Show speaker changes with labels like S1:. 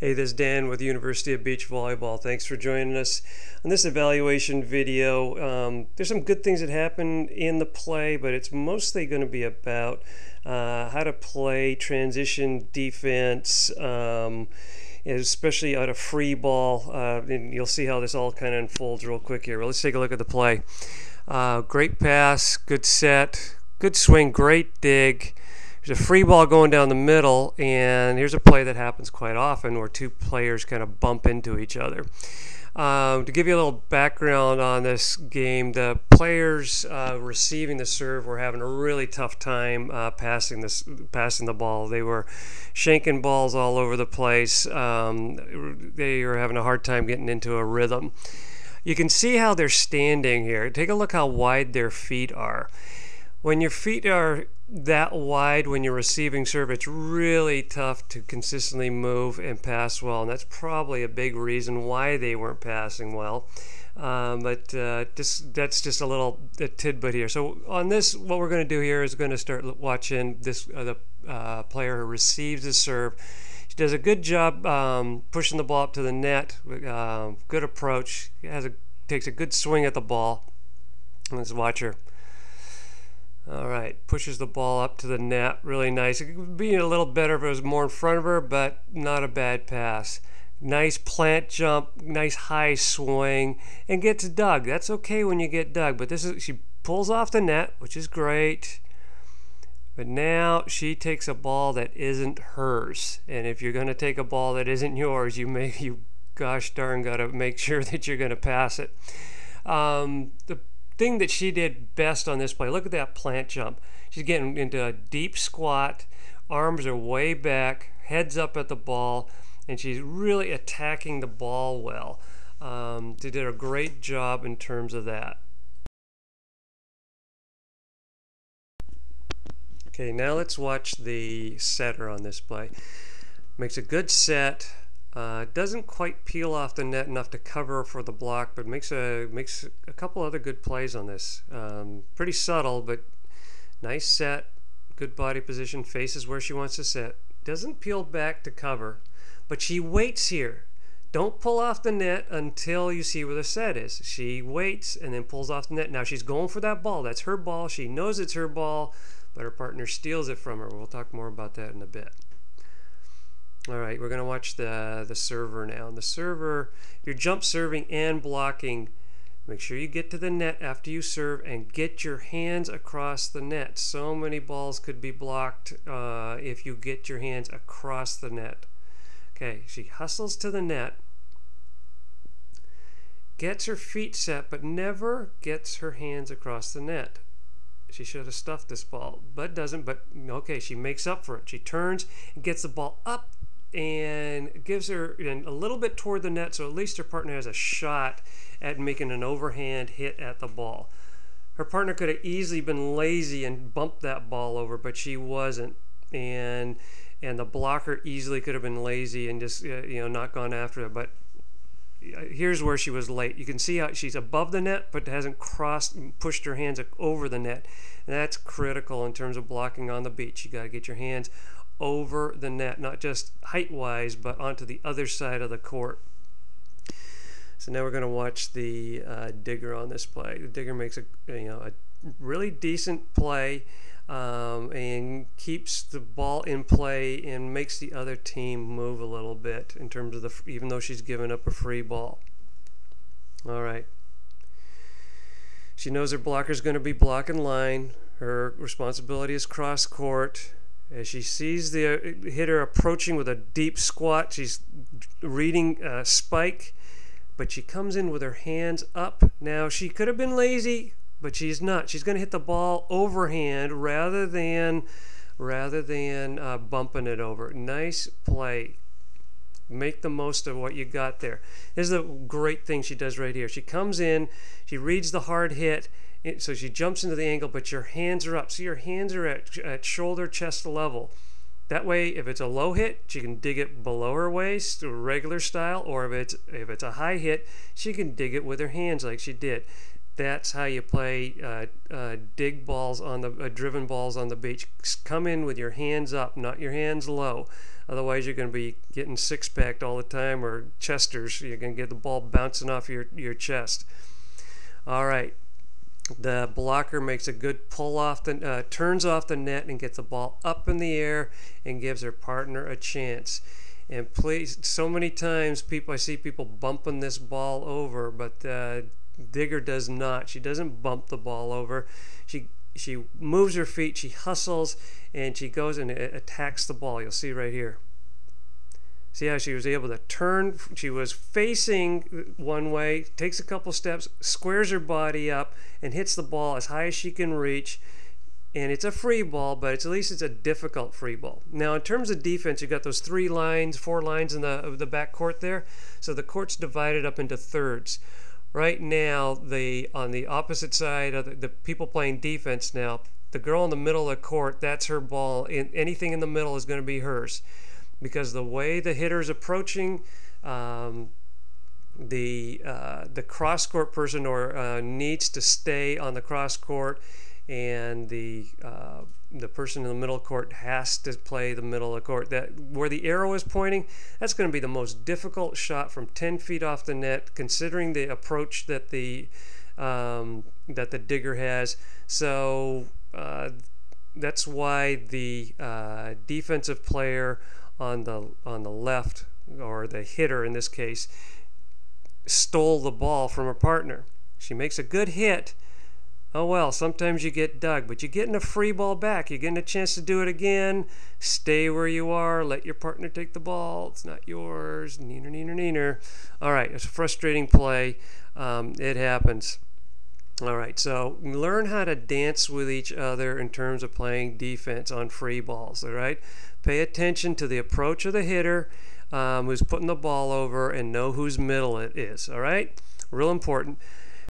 S1: Hey, this is Dan with the University of Beach Volleyball. Thanks for joining us on this evaluation video. There's some good things that happen in the play, but it's mostly going to be about how to play transition defense, especially out of free ball. And you'll see how this all kind of unfolds real quick here. Well, let's take a look at the play. Great pass, good set, good swing, great dig. There's a free ball going down the middle, and here's a play that happens quite often where two players kind of bump into each other. To give you a little background on this game, the players receiving the serve were having a really tough time passing the ball. They were shanking balls all over the place. They were having a hard time getting into a rhythm. You can see how they're standing here. Take a look how wide their feet are. When your feet are that wide when you're receiving serve, it's really tough to consistently move and pass well, and that's probably a big reason why they weren't passing well. But that's just a tidbit here. So on this, what we're going to do here is going to start watching this the player who receives the serve. She does a good job pushing the ball up to the net. Good approach. Takes a good swing at the ball. Let's watch her. All right, pushes the ball up to the net, really nice. It would be a little better if it was more in front of her, but not a bad pass. Nice plant jump, nice high swing, and gets dug. That's okay when you get dug, but she pulls off the net, which is great. But now she takes a ball that isn't hers, and if you're going to take a ball that isn't yours, you gosh darn got to make sure that you're going to pass it. The thing that she did best on this play, look at that plant jump. She's getting into a deep squat, arms are way back, heads up at the ball, and she's really attacking the ball well. They did a great job in terms of that. Okay, now let's watch the setter on this play. Makes a good set. Doesn't quite peel off the net enough to cover for the block, but makes a couple other good plays on this. Pretty subtle, but nice set, good body position, faces where she wants to set. Doesn't peel back to cover, but she waits here. Don't pull off the net until you see where the set is. She waits and then pulls off the net. Now she's going for that ball. That's her ball. She knows it's her ball, but her partner steals it from her. We'll talk more about that in a bit. All right, we're going to watch the server now. The server, if you're jump serving and blocking, make sure you get to the net after you serve and get your hands across the net. So many balls could be blocked if you get your hands across the net. Okay, she hustles to the net, gets her feet set, but never gets her hands across the net. She should have stuffed this ball, but doesn't. But okay, she makes up for it. She turns and gets the ball up and gives her a little bit toward the net, so at least her partner has a shot at making an overhand hit at the ball. Her partner could have easily been lazy and bumped that ball over, but she wasn't, and the blocker easily could have been lazy and just not gone after it. But here's where she was late. You can see how she's above the net but hasn't pushed her hands over the net, and that's critical in terms of blocking on the beach. You got to get your hands over the net, not just height-wise, but onto the other side of the court. So now we're going to watch the digger on this play. The digger makes a really decent play and keeps the ball in play and makes the other team move a little bit in terms of even though she's given up a free ball. All right. She knows her blocker's going to be blocking line. Her responsibility is cross court. As she sees the hitter approaching with a deep squat, she's reading spike, but she comes in with her hands up. Now, she could have been lazy, but she's not. She's going to hit the ball overhand rather than bumping it over. Nice play. Make the most of what you got there. This is a great thing she does right here. She comes in, she reads the hard hit, so she jumps into the angle, but your hands are up. So your hands are at shoulder, chest level. That way, if it's a low hit, she can dig it below her waist, regular style, or if it's a high hit, she can dig it with her hands like she did. That's how you play dig balls on the driven balls on the beach. Come in with your hands up, not your hands low. Otherwise, you're going to be getting six-packed all the time, or chesters. You're going to get the ball bouncing off your chest. All right. The blocker makes a good pull off the turns off the net and gets the ball up in the air and gives her partner a chance. And please, so many times I see people bumping this ball over, but Digger does not. She doesn't bump the ball over. She moves her feet, she hustles, and she goes and attacks the ball. You'll see right here. See how she was able to turn? She was facing one way, takes a couple steps, squares her body up, and hits the ball as high as she can reach. And it's a free ball, but at least it's a difficult free ball. Now, in terms of defense, you've got those 4 lines in the back court there. So the court's divided up into thirds. Right now, on the opposite side of the people playing defense now, the girl in the middle of the court, that's her ball. Anything in the middle is going to be hers, because the way the hitter's approaching, the cross court person needs to stay on the cross court, and the person in the middle court has to play the middle of the court. That where the arrow is pointing, that's going to be the most difficult shot from 10 feet off the net, considering the approach that the digger has. So that's why the defensive player on the left, or the hitter in this case, stole the ball from her partner. She makes a good hit. Oh well, sometimes you get dug, but you're getting a free ball back. You're getting a chance to do it again. Stay where you are. Let your partner take the ball. It's not yours. Neener, neener, neener. All right, it's a frustrating play. It happens. All right, so learn how to dance with each other in terms of playing defense on free balls. All right, pay attention to the approach of the hitter who's putting the ball over, and know whose middle it is. All right, real important.